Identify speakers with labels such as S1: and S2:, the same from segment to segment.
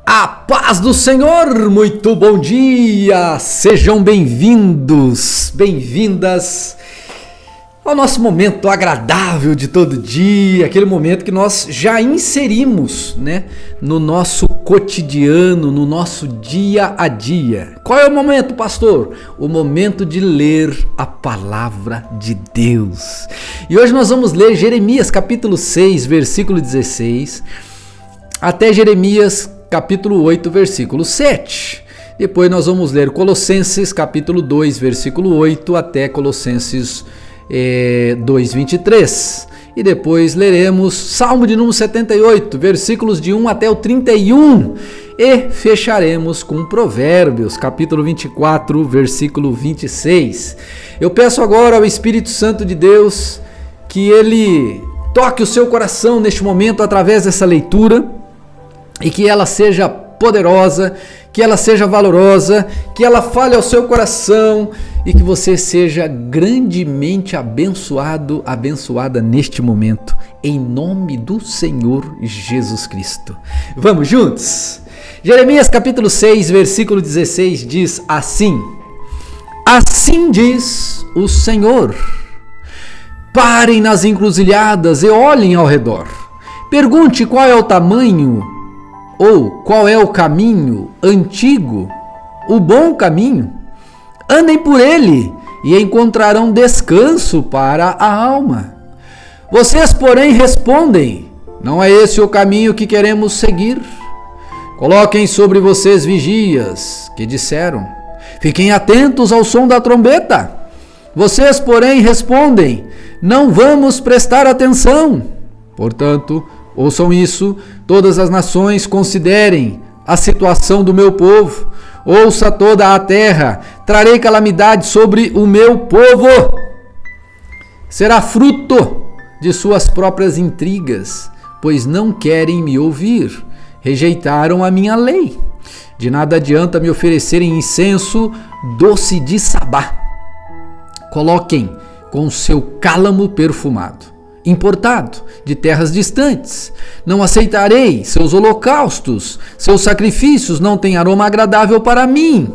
S1: A paz do Senhor, muito bom dia, sejam bem-vindos, bem-vindas ao nosso momento agradável de todo dia, aquele momento que nós já inserimos, no nosso cotidiano, no nosso dia a dia. Qual é o momento, pastor? O momento de ler a palavra de Deus. E hoje nós vamos ler Jeremias capítulo 6, versículo 16, até Jeremias capítulo 8, versículo 7. Depois nós vamos ler Colossenses capítulo 2, versículo 8 até Colossenses 2, 23. E depois leremos Salmo de número 78, versículos de 1 até o 31. E fecharemos com Provérbios capítulo 24, versículo 26. Eu peço agora ao Espírito Santo de Deus que ele toque o seu coração neste momento através dessa leitura, e que ela seja poderosa, que ela seja valorosa, que ela fale ao seu coração e que você seja grandemente abençoado, abençoada neste momento, em nome do Senhor Jesus Cristo. Vamos juntos? Jeremias capítulo 6, versículo 16 diz assim: Assim diz o Senhor: parem nas encruzilhadas e olhem ao redor. Pergunte qual é o tamanho ou qual é o caminho antigo, o bom caminho. Andem por ele e encontrarão descanso para a alma. Vocês, porém, respondem: não é esse o caminho que queremos seguir. Coloquem sobre vocês vigias, que disseram: fiquem atentos ao som da trombeta. Vocês, porém, respondem: não vamos prestar atenção. Portanto, ouçam isso, todas as nações, considerem a situação do meu povo. Ouça toda a terra, trarei calamidade sobre o meu povo. Será fruto de suas próprias intrigas, pois não querem me ouvir. Rejeitaram a minha lei. De nada adianta me oferecerem incenso doce de Sabá. Coloquem com seu cálamo perfumado, importado de terras distantes. Não aceitarei seus holocaustos, seus sacrifícios não têm aroma agradável para mim.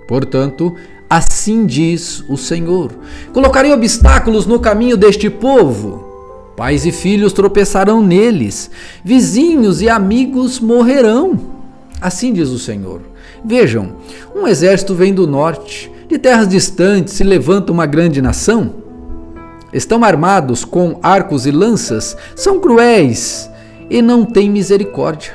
S1: Portanto, assim diz o Senhor: colocarei obstáculos no caminho deste povo. Pais e filhos tropeçarão neles, vizinhos e amigos morrerão. Assim diz o Senhor. Vejam, um exército vem do norte, de terras distantes se levanta uma grande nação. Estão armados com arcos e lanças, são cruéis e não têm misericórdia.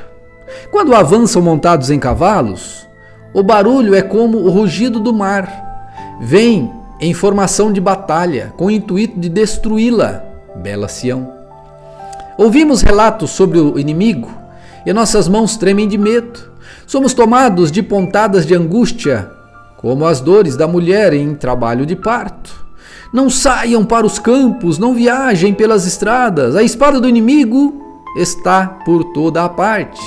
S1: Quando avançam montados em cavalos, o barulho é como o rugido do mar. Vêm em formação de batalha, com o intuito de destruí-la, bela Sião. Ouvimos relatos sobre o inimigo e nossas mãos tremem de medo. Somos tomados de pontadas de angústia, como as dores da mulher em trabalho de parto. Não saiam para os campos, não viajem pelas estradas. A espada do inimigo está por toda a parte.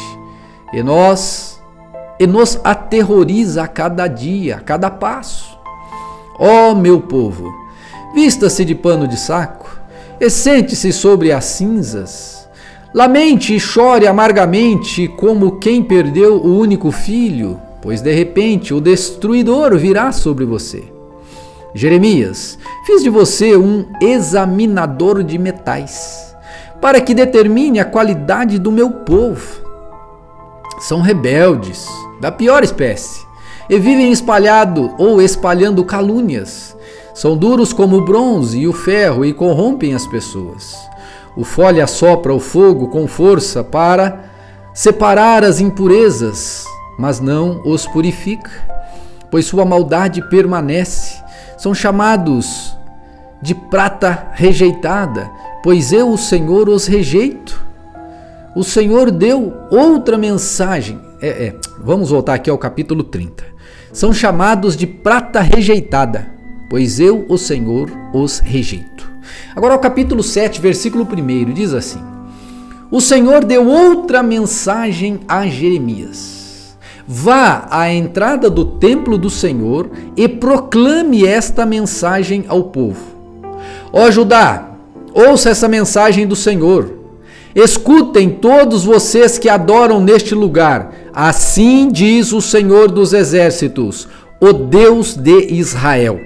S1: E nos aterroriza a cada dia, a cada passo. Ó meu povo, vista-se de pano de saco e sente-se sobre as cinzas. Lamente e chore amargamente como quem perdeu o único filho, pois de repente o destruidor virá sobre você. Jeremias, fiz de você um examinador de metais, para que determine a qualidade do meu povo. São rebeldes, da pior espécie, e vivem espalhando calúnias. São duros como o bronze e o ferro e corrompem as pessoas. O fole assopra o fogo com força para separar as impurezas, mas não os purifica, pois sua maldade permanece. São chamados de prata rejeitada, pois eu, o Senhor, os rejeito. O Senhor deu outra mensagem. Vamos voltar aqui ao capítulo 30. São chamados de prata rejeitada, pois eu, o Senhor, os rejeito. Agora, ao capítulo 7, versículo 1, diz assim: o Senhor deu outra mensagem a Jeremias. Vá à entrada do templo do Senhor e proclame esta mensagem ao povo. Ó Judá, ouça essa mensagem do Senhor. Escutem todos vocês que adoram neste lugar. assim diz o Senhor dos Exércitos, o Deus de Israel.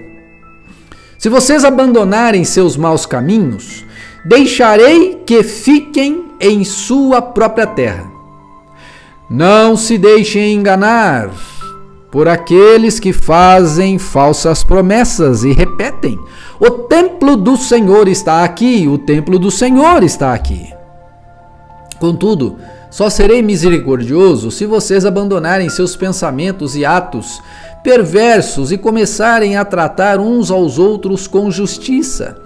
S1: Se vocês abandonarem seus maus caminhos, deixarei que fiquem em sua própria terra. Não se deixem enganar por aqueles que fazem falsas promessas e repetem: o templo do Senhor está aqui, o templo do Senhor está aqui. Contudo, só serei misericordioso se vocês abandonarem seus pensamentos e atos perversos e começarem a tratar uns aos outros com justiça.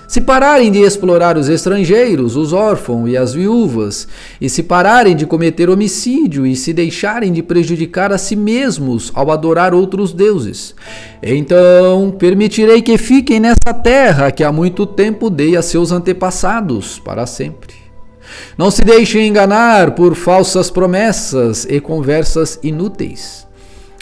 S1: Se pararem de explorar os estrangeiros, os órfãos e as viúvas, e se pararem de cometer homicídio e se deixarem de prejudicar a si mesmos ao adorar outros deuses, então permitirei que fiquem nessa terra que há muito tempo dei a seus antepassados para sempre. Não se deixem enganar por falsas promessas e conversas inúteis.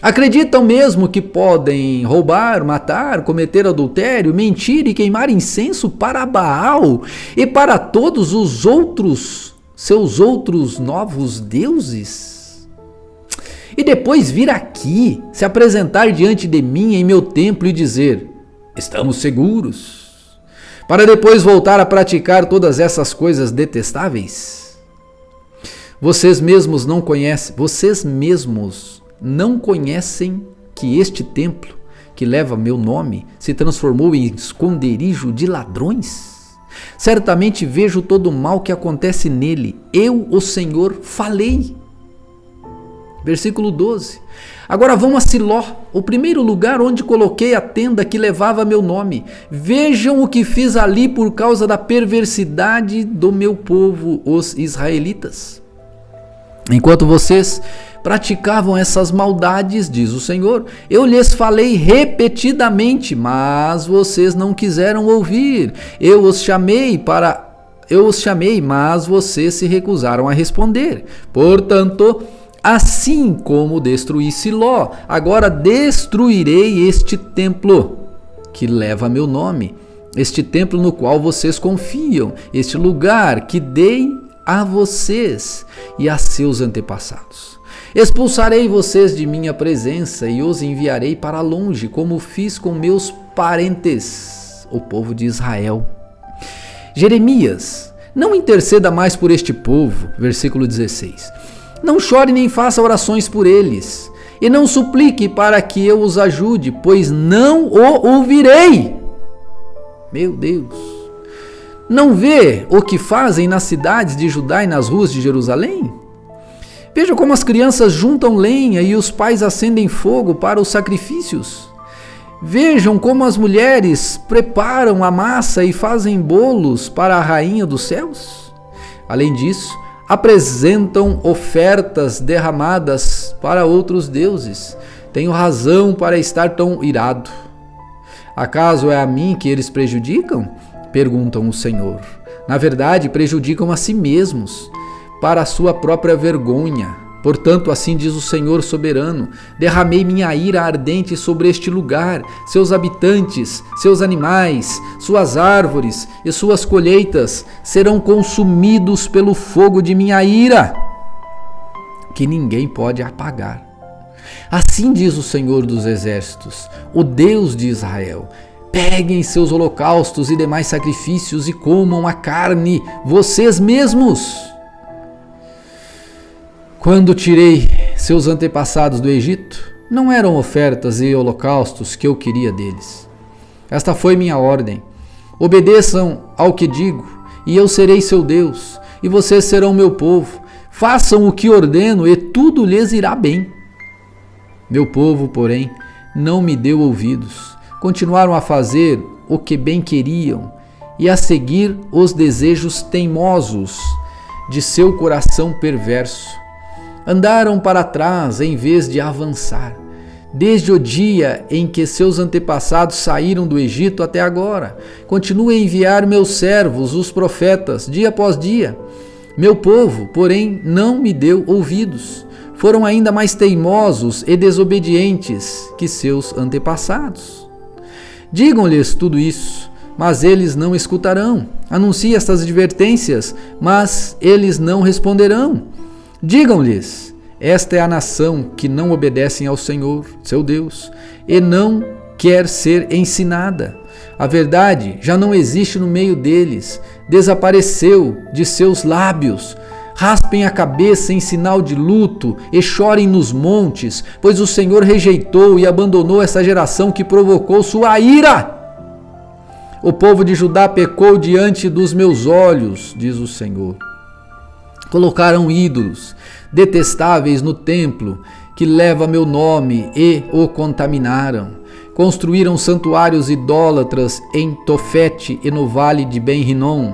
S1: Acreditam mesmo que podem roubar, matar, cometer adultério, mentir e queimar incenso para Baal e para todos os outros, seus outros novos deuses? E depois vir aqui, se apresentar diante de mim em meu templo e dizer: estamos seguros, para depois voltar a praticar todas essas coisas detestáveis? Vocês mesmos não conhecem que este templo, que leva meu nome, se transformou em esconderijo de ladrões? Certamente vejo todo o mal que acontece nele. Eu, o Senhor, falei. Versículo 12. Agora vão a Siló, o primeiro lugar onde coloquei a tenda que levava meu nome. Vejam o que fiz ali por causa da perversidade do meu povo, os israelitas. Enquanto vocês praticavam essas maldades, diz o Senhor, eu lhes falei repetidamente, mas vocês não quiseram ouvir. Eu os chamei, mas vocês se recusaram a responder. Portanto, assim como destruí Siló, agora destruirei este templo que leva meu nome, este templo no qual vocês confiam, este lugar que dei a vocês e a seus antepassados. Expulsarei vocês de minha presença e os enviarei para longe, como fiz com meus parentes, o povo de Israel. Jeremias, não interceda mais por este povo, versículo 16. Não chore nem faça orações por eles, e não suplique para que eu os ajude, pois não o ouvirei. Meu Deus! Não vê o que fazem nas cidades de Judá e nas ruas de Jerusalém? Veja como as crianças juntam lenha e os pais acendem fogo para os sacrifícios. Vejam como as mulheres preparam a massa e fazem bolos para a rainha dos céus. Além disso, apresentam ofertas derramadas para outros deuses. Tenho razão para estar tão irado. Acaso é a mim que eles prejudicam? Perguntam o Senhor. Na verdade, prejudicam a si mesmos, para a sua própria vergonha. Portanto, assim diz o Senhor soberano, derramei minha ira ardente sobre este lugar, seus habitantes, seus animais, suas árvores e suas colheitas serão consumidos pelo fogo de minha ira, que ninguém pode apagar. Assim diz o Senhor dos Exércitos, o Deus de Israel. Peguem seus holocaustos e demais sacrifícios e comam a carne, vocês mesmos. Quando tirei seus antepassados do Egito, não eram ofertas e holocaustos que eu queria deles. Esta foi minha ordem. Obedeçam ao que digo, e eu serei seu Deus, e vocês serão meu povo. Façam o que ordeno, e tudo lhes irá bem. Meu povo, porém, não me deu ouvidos. Continuaram a fazer o que bem queriam, e a seguir os desejos teimosos de seu coração perverso. Andaram para trás em vez de avançar, desde o dia em que seus antepassados saíram do Egito até agora. Continuo a enviar meus servos, os profetas, dia após dia. Meu povo, porém, não me deu ouvidos. Foram ainda mais teimosos e desobedientes que seus antepassados. Digam-lhes tudo isso, mas eles não escutarão. Anuncie estas advertências, mas eles não responderão. Digam-lhes, Esta é a nação que não obedece ao Senhor, seu Deus, e não quer ser ensinada. A verdade já não existe no meio deles, desapareceu de seus lábios. Raspem a cabeça em sinal de luto e chorem nos montes, pois o Senhor rejeitou e abandonou essa geração que provocou sua ira. O povo de Judá pecou diante dos meus olhos, diz o Senhor. Colocaram ídolos detestáveis no templo que leva meu nome e o contaminaram. Construíram santuários idólatras em Tofete e no vale de Ben-Rinom,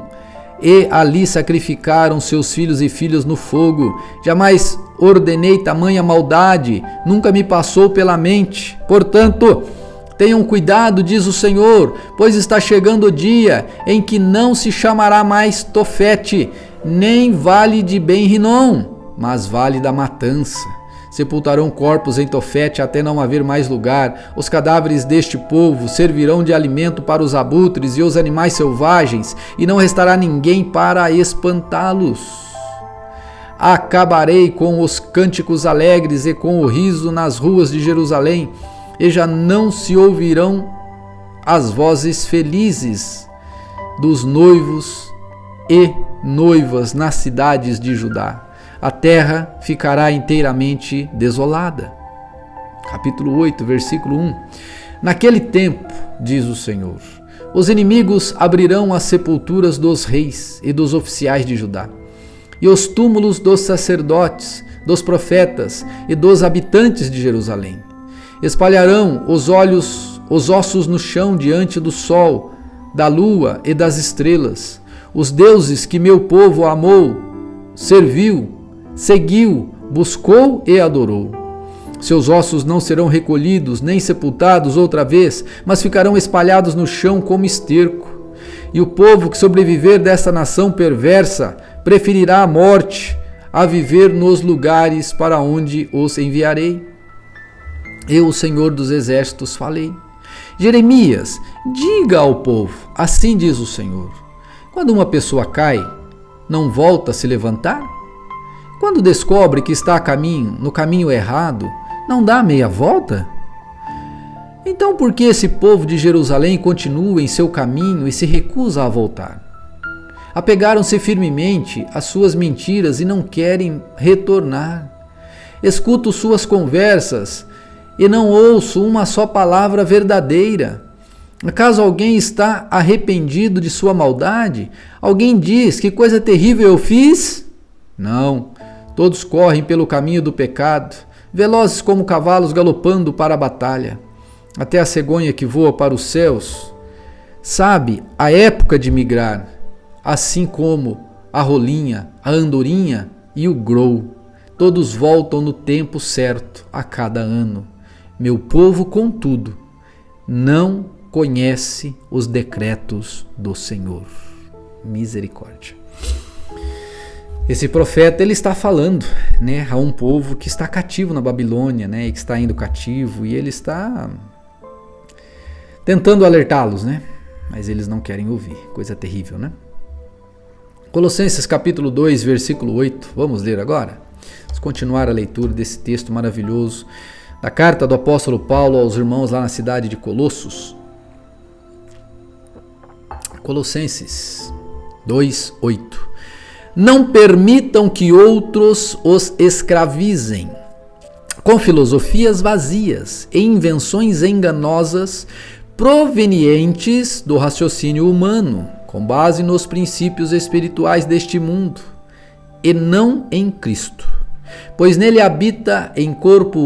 S1: e ali sacrificaram seus filhos e filhas no fogo. Jamais ordenei tamanha maldade, nunca me passou pela mente. Portanto, tenham cuidado, diz o Senhor, pois está chegando o dia em que não se chamará mais Tofete, nem vale de Ben-Rinom, mas vale da matança. Sepultarão corpos em Tofete até não haver mais lugar. Os cadáveres deste povo servirão de alimento para os abutres e os animais selvagens, e não restará ninguém para espantá-los. Acabarei com os cânticos alegres e com o riso nas ruas de Jerusalém, e já não se ouvirão as vozes felizes dos noivos e noivas nas cidades de Judá. A terra ficará inteiramente desolada. Capítulo 8, versículo 1. Naquele tempo, diz o Senhor, os inimigos abrirão as sepulturas dos reis e dos oficiais de Judá, e os túmulos dos sacerdotes, dos profetas e dos habitantes de Jerusalém. Espalharão os ossos no chão diante do sol, da lua e das estrelas. Os deuses que meu povo amou, serviu, seguiu, buscou e adorou. Seus ossos não serão recolhidos nem sepultados outra vez, mas ficarão espalhados no chão como esterco. E o povo que sobreviver dessa nação perversa preferirá a morte a viver nos lugares para onde os enviarei. Eu, o Senhor dos Exércitos, falei. Jeremias, diga ao povo, assim diz o Senhor: quando uma pessoa cai, não volta a se levantar? Quando descobre que está no caminho errado, não dá meia volta? Então por que esse povo de Jerusalém continua em seu caminho e se recusa a voltar? Apegaram-se firmemente às suas mentiras e não querem retornar. Escuto suas conversas e não ouço uma só palavra verdadeira. Acaso alguém está arrependido de sua maldade? Alguém diz: que coisa terrível eu fiz? Não. Todos correm pelo caminho do pecado, velozes como cavalos galopando para a batalha. Até a cegonha que voa para os céus sabe a época de migrar, assim como a rolinha, a andorinha e o grou. Todos voltam no tempo certo a cada ano. Meu povo, contudo, não conhece os decretos do Senhor. Misericórdia. Esse profeta, ele está falando, a um povo que está cativo na Babilônia, e que está indo cativo, e ele está tentando alertá-los, mas eles não querem ouvir. Coisa terrível, Colossenses capítulo 2, versículo 8. Vamos ler agora? Vamos continuar a leitura desse texto maravilhoso da carta do apóstolo Paulo aos irmãos lá na cidade de Colossos. Colossenses 2, 8. Não permitam que outros os escravizem com filosofias vazias e invenções enganosas provenientes do raciocínio humano, com base nos princípios espirituais deste mundo, e não em Cristo. Pois nele habita em corpo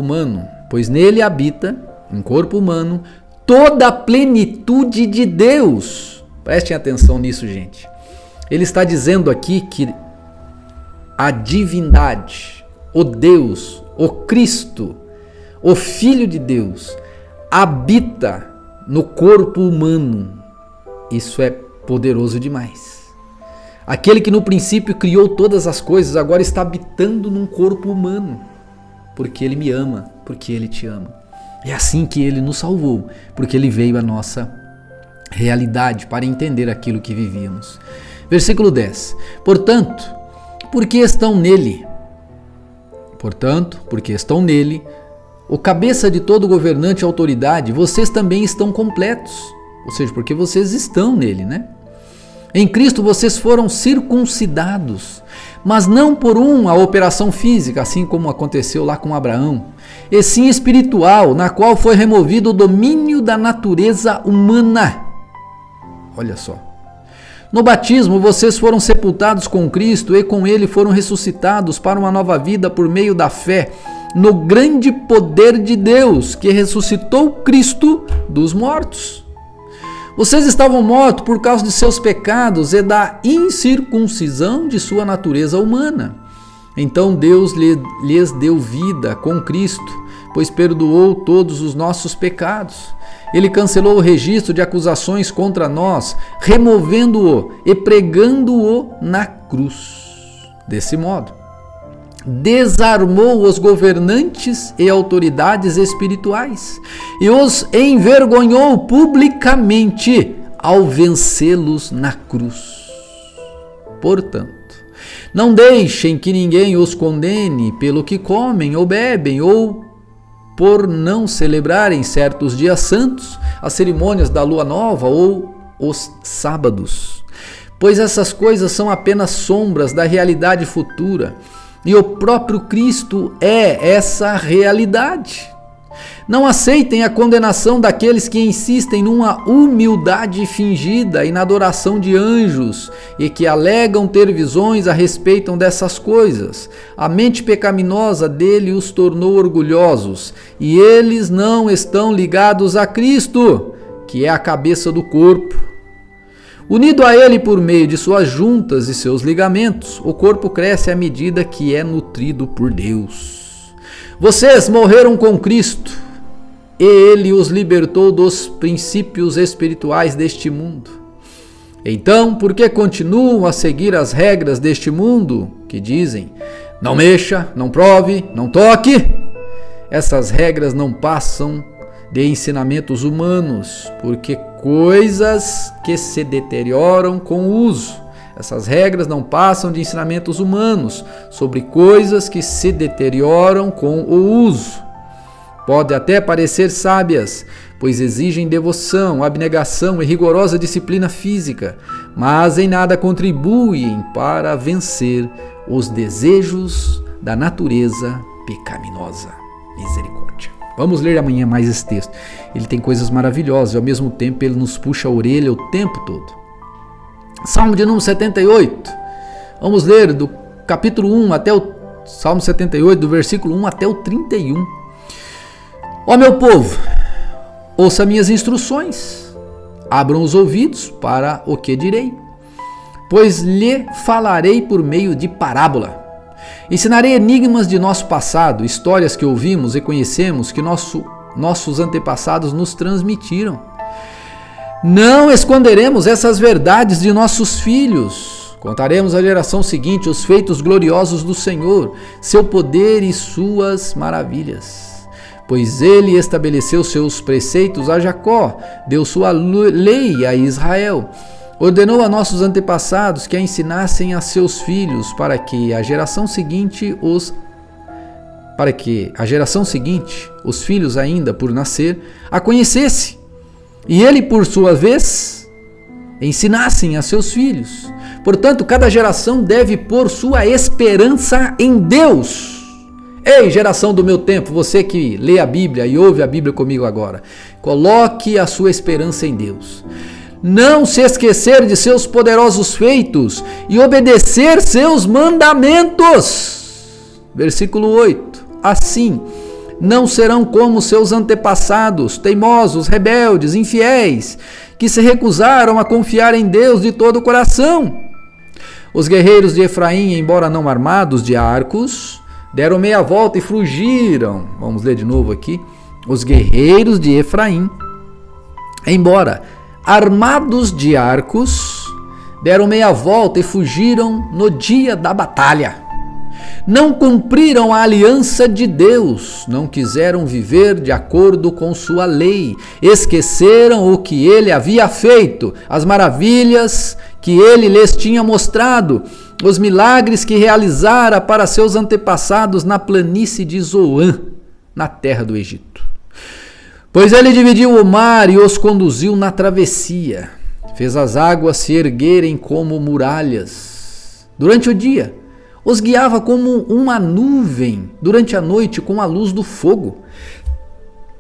S1: humano toda a plenitude de Deus. Prestem atenção nisso, gente. Ele está dizendo aqui que a divindade, o Deus, o Cristo, o Filho de Deus, habita no corpo humano. Isso é poderoso demais. Aquele que no princípio criou todas as coisas, agora está habitando num corpo humano, porque Ele me ama, porque Ele te ama. É assim que Ele nos salvou, porque Ele veio à nossa realidade para entender aquilo que vivíamos. Versículo 10. Portanto, porque estão nele, Portanto, porque estão nele, o cabeça de todo governante e autoridade, vocês também estão completos. Ou seja, porque vocês estão nele, né? Em Cristo vocês foram circuncidados, mas não por uma operação física, assim como aconteceu lá com Abraão, e sim espiritual, na qual foi removido o domínio da natureza humana. Olha só. No batismo, vocês foram sepultados com Cristo e com ele foram ressuscitados para uma nova vida por meio da fé no grande poder de Deus, que ressuscitou Cristo dos mortos. Vocês estavam mortos por causa de seus pecados e da incircuncisão de sua natureza humana. Então Deus lhes deu vida com Cristo, pois perdoou todos os nossos pecados. Ele cancelou o registro de acusações contra nós, removendo-o e pregando-o na cruz. Desse modo, desarmou os governantes e autoridades espirituais e os envergonhou publicamente ao vencê-los na cruz. Portanto, não deixem que ninguém os condene pelo que comem ou bebem ou por não celebrarem certos dias santos, as cerimônias da lua nova ou os sábados, pois essas coisas são apenas sombras da realidade futura, e o próprio Cristo é essa realidade. Não aceitem a condenação daqueles que insistem numa humildade fingida e na adoração de anjos e que alegam ter visões a respeito dessas coisas. A mente pecaminosa dele os tornou orgulhosos e eles não estão ligados a Cristo, que é a cabeça do corpo. Unido a ele por meio de suas juntas e seus ligamentos, o corpo cresce à medida que é nutrido por Deus. Vocês morreram com Cristo e ele os libertou dos princípios espirituais deste mundo. Então, por que continuam a seguir as regras deste mundo que dizem: não mexa, não prove, não toque? Essas regras não passam de ensinamentos humanos, porque coisas que se deterioram com o uso. Essas regras não passam de ensinamentos humanos sobre coisas que se deterioram com o uso. Podem até parecer sábias, pois exigem devoção, abnegação e rigorosa disciplina física, mas em nada contribuem para vencer os desejos da natureza pecaminosa. Misericórdia. Vamos ler amanhã mais esse texto. Ele tem coisas maravilhosas e ao mesmo tempo ele nos puxa a orelha o tempo todo. Salmo de número 78. Vamos ler do capítulo 1 até o Salmo 78, do versículo 1 até o 31. Ó meu povo, ouça minhas instruções, abram os ouvidos para o que direi, pois lhe falarei por meio de parábola. Ensinarei enigmas de nosso passado, histórias que ouvimos e conhecemos que nossos antepassados nos transmitiram. Não esconderemos essas verdades de nossos filhos. Contaremos à geração seguinte os feitos gloriosos do Senhor, seu poder e suas maravilhas. Pois ele estabeleceu seus preceitos a Jacó, deu sua lei a Israel. Ordenou a nossos antepassados que a ensinassem a seus filhos para que a geração seguinte, os filhos ainda por nascer, a conhecesse. E ele, por sua vez, ensinassem a seus filhos. Portanto, cada geração deve pôr sua esperança em Deus. Ei, geração do meu tempo, você que lê a Bíblia e ouve a Bíblia comigo agora, coloque a sua esperança em Deus. Não se esquecer de seus poderosos feitos e obedecer seus mandamentos. Versículo 8. Assim, não serão como seus antepassados, teimosos, rebeldes, infiéis, que se recusaram a confiar em Deus de todo o coração. Os guerreiros de Efraim, embora não armados de arcos, deram meia volta e fugiram. Vamos ler de novo aqui. Os guerreiros de Efraim, embora armados de arcos, deram meia volta e fugiram no dia da batalha. Não cumpriram a aliança de Deus, não quiseram viver de acordo com sua lei, esqueceram o que ele havia feito, as maravilhas que ele lhes tinha mostrado, os milagres que realizara para seus antepassados na planície de Zoan, na terra do Egito. Pois ele dividiu o mar e os conduziu na travessia, fez as águas se erguerem como muralhas. Durante o dia, os guiava como uma nuvem, durante a noite com a luz do fogo.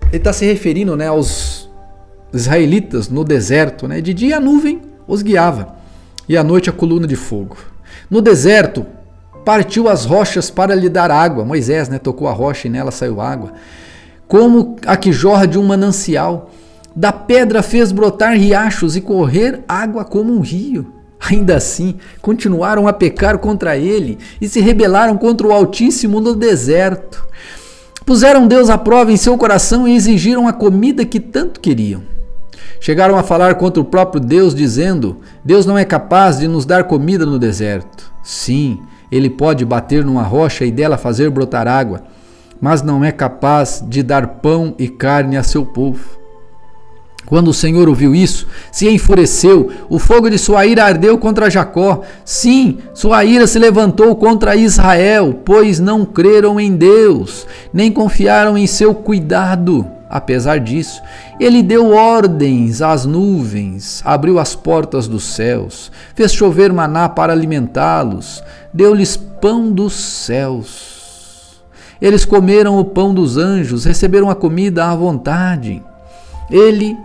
S1: Ele está se referindo, aos israelitas no deserto. De dia a nuvem os guiava e à noite a coluna de fogo. No deserto, partiu as rochas para lhe dar água. Moisés tocou a rocha e nela saiu água, como a que jorra de um manancial. Da pedra fez brotar riachos e correr água como um rio. Ainda assim, continuaram a pecar contra ele e se rebelaram contra o Altíssimo no deserto. Puseram Deus à prova em seu coração e exigiram a comida que tanto queriam. Chegaram a falar contra o próprio Deus, dizendo: Deus não é capaz de nos dar comida no deserto. Sim, ele pode bater numa rocha e dela fazer brotar água, mas não é capaz de dar pão e carne a seu povo. Quando o Senhor ouviu isso, se enfureceu, o fogo de sua ira ardeu contra Jacó. Sim, sua ira se levantou contra Israel, pois não creram em Deus, nem confiaram em seu cuidado. Apesar disso, ele deu ordens às nuvens, abriu as portas dos céus, fez chover maná para alimentá-los, deu-lhes pão dos céus. Eles comeram o pão dos anjos, receberam a comida à vontade. Ele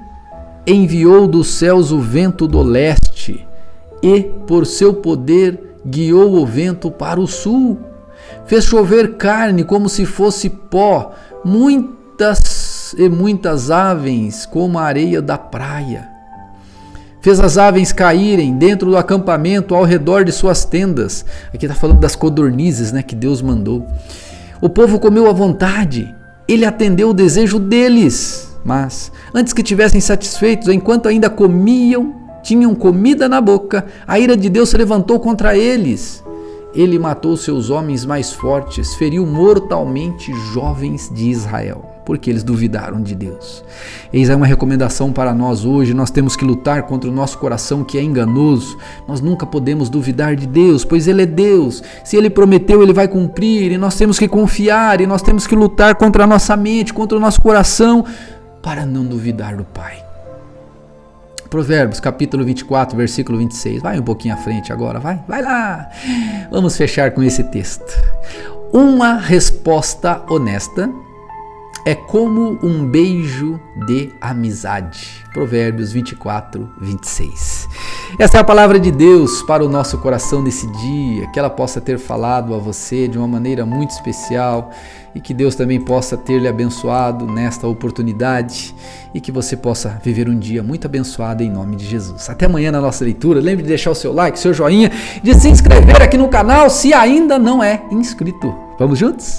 S1: enviou dos céus o vento do leste e, por seu poder, guiou o vento para o sul. Fez chover carne como se fosse pó, muitas aves como a areia da praia. Fez as aves caírem dentro do acampamento ao redor de suas tendas. Aqui está falando das codornizes, que Deus mandou. O povo comeu à vontade, ele atendeu o desejo deles. Mas, antes que tivessem satisfeitos, enquanto ainda comiam, tinham comida na boca, a ira de Deus se levantou contra eles. Ele matou seus homens mais fortes, feriu mortalmente jovens de Israel, porque eles duvidaram de Deus. Eis aí uma recomendação para nós hoje. Nós temos que lutar contra o nosso coração que é enganoso. Nós nunca podemos duvidar de Deus, pois Ele é Deus. Se Ele prometeu, Ele vai cumprir, e nós temos que confiar, e nós temos que lutar contra a nossa mente, contra o nosso coração, para não duvidar do Pai. Provérbios, capítulo 24, versículo 26. Vai um pouquinho à frente agora, vai lá. Vamos fechar com esse texto. Uma resposta honesta é como um beijo de amizade. Provérbios 24, 26. Essa é a palavra de Deus para o nosso coração nesse dia, que ela possa ter falado a você de uma maneira muito especial e que Deus também possa ter lhe abençoado nesta oportunidade e que você possa viver um dia muito abençoado em nome de Jesus. Até amanhã na nossa leitura. Lembre de deixar o seu like, seu joinha, de se inscrever aqui no canal se ainda não é inscrito. Vamos juntos?